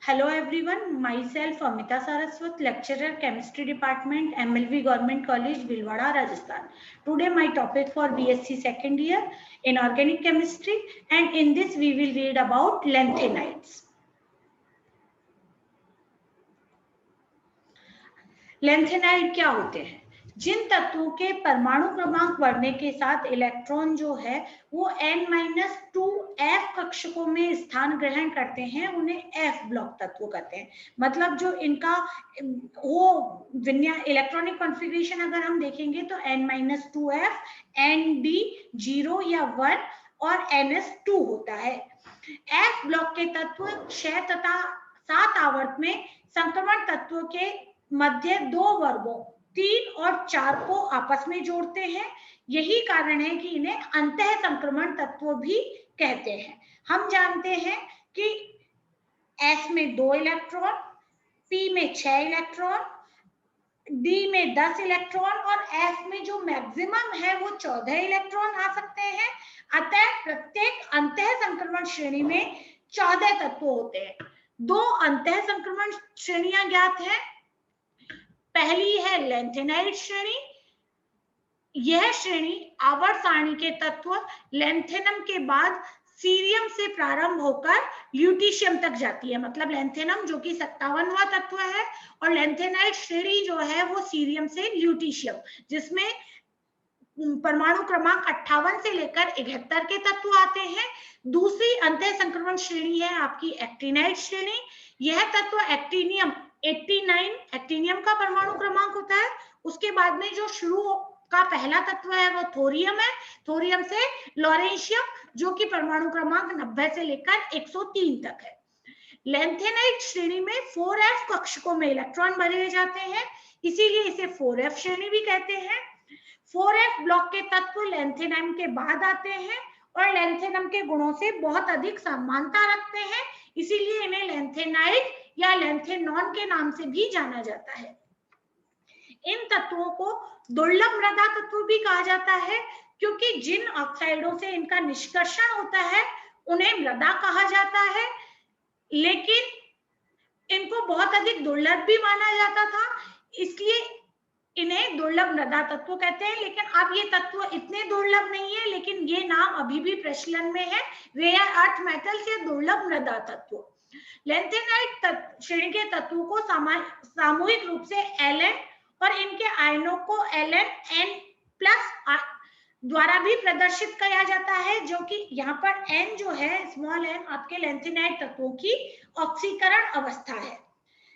Hello everyone, myself Amita Saraswat, lecturer chemistry department, MLV Government College, Bhilwara, Rajasthan. Today my topic for BSc second year in organic chemistry, and in this we will read about lanthanides. Lanthanide क्या होते हैं? जिन तत्वों के परमाणु क्रमांक बढ़ने के साथ इलेक्ट्रॉन जो है वो n-2f कक्षकों में स्थान ग्रहण करते हैं, उन्हें f ब्लॉक तत्व कहते हैं। मतलब जो इनका वो इलेक्ट्रॉनिक कॉन्फ़िगरेशन अगर हम देखेंगे तो n-2f, Nd0 या 1 और ns2 होता है। f ब्लॉक के तत्व 6 तथा 7 आवर्त में संक्रमण तत्वों के मध्य दो वर्गों 3 और 4 को आपस में जोड़ते हैं। यही कारण है कि इन्हें अंतः संक्रमण तत्व भी कहते हैं। हम जानते हैं कि S में 2 इलेक्ट्रॉन, P में 6 इलेक्ट्रॉन, D में 10 इलेक्ट्रॉन और F में जो मैक्सिमम है वो 14 इलेक्ट्रॉन आ सकते हैं। अतः प्रत्येक अंतः संक्रमण श्रेणी में 14 तत्व होते हैं। दो अंतः संक्रमण श्रेणियां ज्ञात हैं। पहली है लैंथेनाइड श्रेणी। यह श्रेणी आवर्त सारणी के तत्व लैंथेनम के बाद सीरियम से प्रारंभ होकर ल्यूटीशियम तक जाती है। मतलब लैंथेनम जो कि 57वां तत्व है और लैंथेनाइड श्रेणी जो है वो सीरियम से ल्यूटीशियम, जिसमें परमाणु क्रमांक 58 से लेकर 71 के तत्व आते हैं। दूसरी अंतः संक्रमण श्रेणी है आपकी एक्टिनाइड श्रेणी। यह तत्व एक्टिनियम 89 एक्टिनियम का परमाणु क्रमांक होता है। उसके बाद में जो शुरू का पहला तत्व है वो थोरियम है। थोरियम से लॉरेंशियम जो कि परमाणु क्रमांक 90 से लेकर 103 तक है। लैंथेनाइड श्रेणी में 4f कक्षकों में इलेक्ट्रॉन भरे जाते हैं, इसीलिए इसे 4f श्रेणी भी कहते हैं। 4f ब्लॉक के तत्व लैंथेनम के बाद आते हैं और लैंथेनम के गुणों से बहुत अधिक समानता रखते हैं, इसीलिए इन्हें लैंथेनाइड या लैंथेनॉन के नाम से भी जाना जाता है। इन तत्वों को दुर्लभ मृदा तत्व भी कहा जाता है, क्योंकि जिन ऑक्साइडों से इनका निष्कर्षण होता है उन्हें मृदा कहा जाता है, लेकिन इनको बहुत अधिक दुर्लभ भी माना जाता था, इसलिए इन्हें दुर्लभ मृदा तत्व कहते हैं। लेकिन अब ये तत्व इतने दुर्लभ नहीं है, लेकिन ये नाम अभी भी प्रचलन में है, रेयर अर्थ मेटल्स या दुर्लभ मृदा तत्व। लैंथेनाइड श्रेणी के तत्वों को सामूहिक रूप से Ln और इनके आयनों को Ln N+ द्वारा भी प्रदर्शित किया जाता है, जो कि यहाँ पर N जो है स्मॉल n आपके लैंथेनाइड तत्वों की ऑक्सीकरण अवस्था है।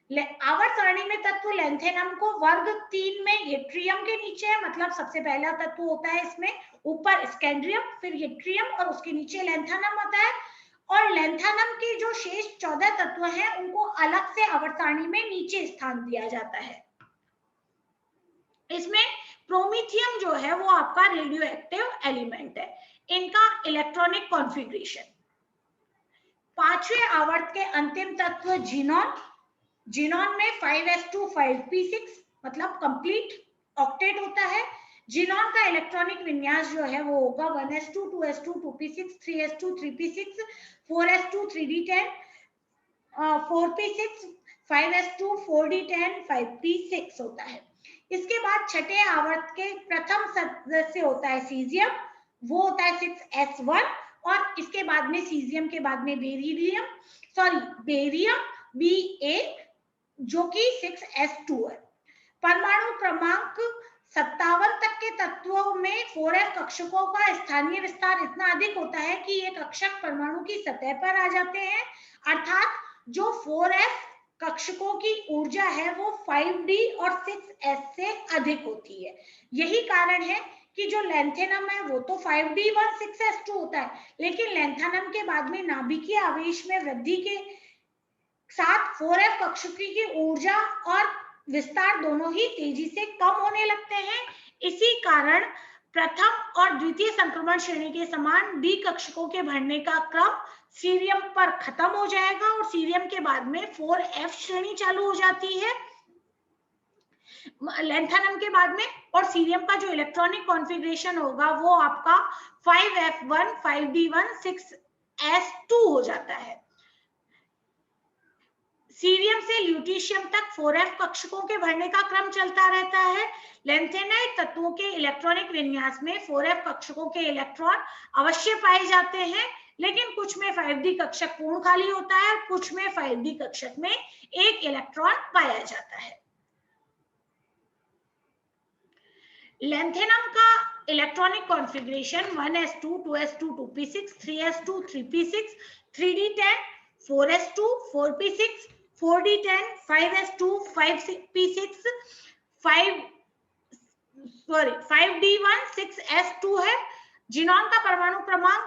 आवर्त सारणी में तत्व लैंथेनम को वर्ग 3 में यट्रियम के नीचे है। मतलब सबसे पहला तत्व होता है इसमें ऊपर स्कैंड्रियम, फिर यट्रियम और उसके नीचे लैंथेनम होता है। और लैंथेनम के जो शेष 14 तत्व हैं उनको अलग से आवर्त सारणी में नीचे स्थान दिया जाता है। इसमें प्रोमीथियम जो है वो आपका रेडियो एक्टिव एलिमेंट है। इनका इलेक्ट्रॉनिक कॉन्फ़िगरेशन, पांचवें आवर्त के अंतिम तत्व जीनॉन। जीनॉन में 5s2 5p6 मतलब कंप्लीट ऑक्टेट होता है। जीनॉन का इलेक्ट्रॉनिक विन्यास जो है वो होगा 1s2 2s2 2p6 3s2 3p6 4s2 3d10 4p6 5s2 4d10 5p6 होता है। इसके बाद छठे आवर्त के प्रथम सदस्य होता है सीजियम, वो होता है 6s1 और इसके बाद में सीजियम के बाद में बेरियम Ba जो कि 6s2 है। परमाणु क्रमांक 57 तक के तत्वों में 4f कक्षकों का स्थानीय विस्तार इतना अधिक होता है कि ये कक्षक परमाणु की सतह पर आ जाते हैं, अर्थात जो 4f कक्षकों की ऊर्जा है वो 5d और 6s से अधिक होती है। यही कारण है कि जो लैंथेनम है वो तो 5d1 6s2 होता है, लेकिन लैंथेनम के बाद में नाभिकीय आवेश में वृद्धि के साथ 4f कक्षकी की ऊर्जा और विस्तार दोनों ही तेजी से कम होने लगते हैं। इसी कारण प्रथम और द्वितीय संक्रमण श्रेणी के समान डी कक्षकों के भरने का क्रम सीरियम पर खत्म हो जाएगा और सीरियम के बाद में 4f श्रेणी चालू हो जाती है लैंथेनम के बाद में। और सीरियम का जो इलेक्ट्रॉनिक कॉन्फ़िगरेशन होगा वो आपका 5f1 5d1 6s2 हो जाता है। सीरियम से ल्यूटीशियम तक 4f कक्षकों के भरने का क्रम चलता रहता है। लैंथेनाइट तत्वों के इलेक्ट्रॉनिक विन्यास में 4f कक्षकों के इलेक्ट्रॉन अवश्य पाए जाते हैं, लेकिन कुछ में 5d कक्षक पूर्ण खाली होता है और कुछ में 5d कक्षक में एक इलेक्ट्रॉन पाया जाता है। लैंथेनम का electronic configuration 1s2 2s2 2p6 3s2 3p6 3d10 4s2 4p6 4d10 5s2 5p6 5d1 6s2 है। जिनॉन का परमाणु क्रमांक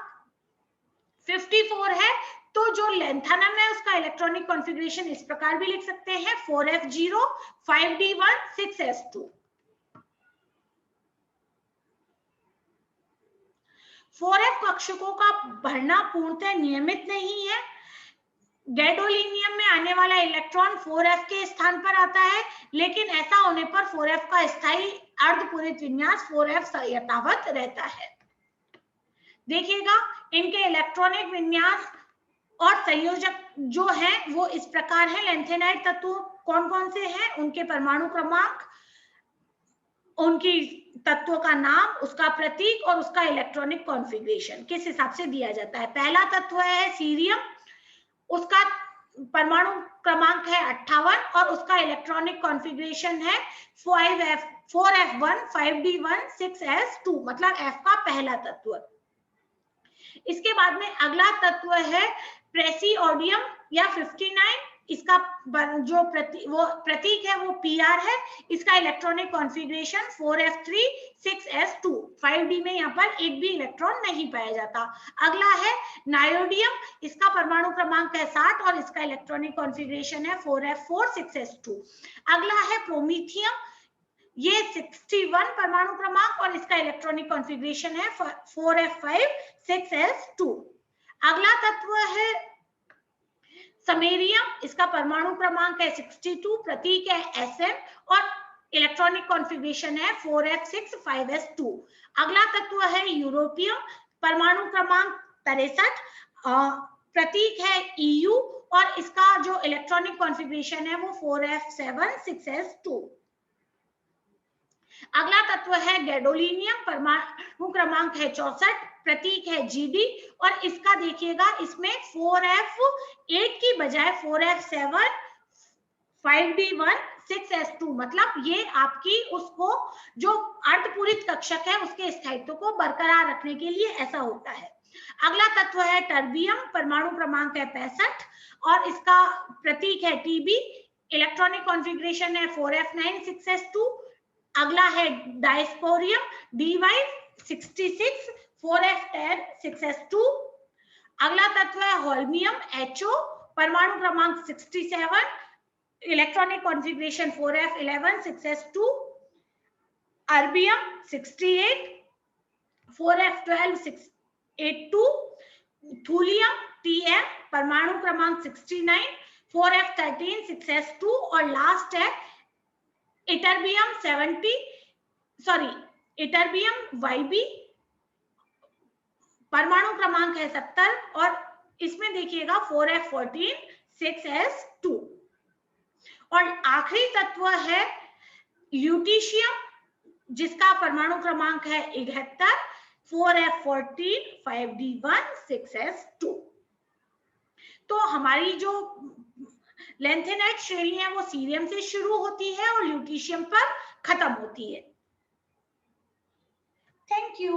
54 है। तो जो लैंथेनम है उसका इलेक्ट्रॉनिक कॉन्फ़िगरेशन इस प्रकार भी लिख सकते हैं 4f0 5d1 6s2। 4f कक्षकों का भरना पूर्णतः नियमित नहीं है। गैडोलीनियम में आने वाला इलेक्ट्रॉन 4f के स्थान पर आता है, लेकिन ऐसा होने पर 4f का स्थायी अर्धपूरित विन्यास 4f यथावत रहता है। देखिएगा इनके इलेक्ट्रॉनिक विन्यास और संयोजक जो है वो इस प्रकार है। लैंथेनाइट तत्व कौन कौन से हैं, उनके परमाणु क्रमांक, उनकी तत्वों का नाम, उसका प्रतीक और उसका इलेक्ट्रॉनिक कॉन्फ़िगरेशन किस हिसाब से दिया जाता है। पहला तत्व है सीरियम, उसका परमाणु क्रमांक है 58 और उसका इलेक्ट्रॉनिक कॉन्फ़िगरेशन है 4f1 5d1 6s2, मतलब f का पहला तत्व। इसके बाद में अगला तत्व है प्रेसियोडियम या 59, इसका जो प्रतीक है वो PR है। इसका electronic configuration 4f3 6s2, 5d में यहाँ पर एक भी इलेक्ट्रॉन नहीं पाया जाता। अगला है नायोडियम, इसका परमाणु क्रमांक है 60 और इसका इलेक्ट्रॉनिक कॉन्फ़िगरेशन है 4f4 6s2। अगला है प्रोमीथियम, ये 61 परमाणु क्रमांक और इसका इलेक्ट्रॉनिक कॉन्फ़िगरेशन है 4f5 6s2। अगला तत्व है समेरियम, इसका परमाणु क्रमांक है 62, प्रतीक है Sm और इलेक्ट्रॉनिक कॉन्फ़िगरेशन है 4f6 5s2। अगला तत्व है यूरोपियम, परमाणु क्रमांक 63, प्रतीक है Eu और इसका जो इलेक्ट्रॉनिक कॉन्फ़िगरेशन है वो 4f7 6s2। अगला तत्व है गैडोलीनियम, परमाणु क्रमांक है 64, प्रतीक है Gd और इसका देखिएगा इसमें 4f8 की बजाय 4f7 5d1 6s2, मतलब ये आपकी उसको जो अर्धपूरित कक्षक है उसके स्थायित्व को बरकरार रखने के लिए ऐसा होता है। अगला तत्व है टर्बियम, परमाणु क्रमांक है 65 और इसका प्रतीक है Tb, इलेक्ट्रॉनिक कॉन्फ़िगरेशन है 4f9 6s2। अगला है डायस्पोरियम, dy 66 4f10 6s2। अगला तत्व है होल्मियम, HO, परमाणु क्रमांक 67, electronic configuration 4f11 6s2। Erbium 68 4f12 682। Thulium Tm, परमाणु क्रमांक 69 4f13 6s2 और लास्ट है इटर्बियम 70, इटर्बियम YB, परमाणु क्रमांक है 70 और इसमें देखिएगा 4f14 6s2। और आखिरी तत्व है ल्यूटीशियम, जिसका परमाणु क्रमांक है 71 4f14 5d1 6s2। तो हमारी जो लैंथेनाइट श्रेणी है वो सीरियम से शुरू होती है और ल्यूटीशियम पर खत्म होती है। Thank you.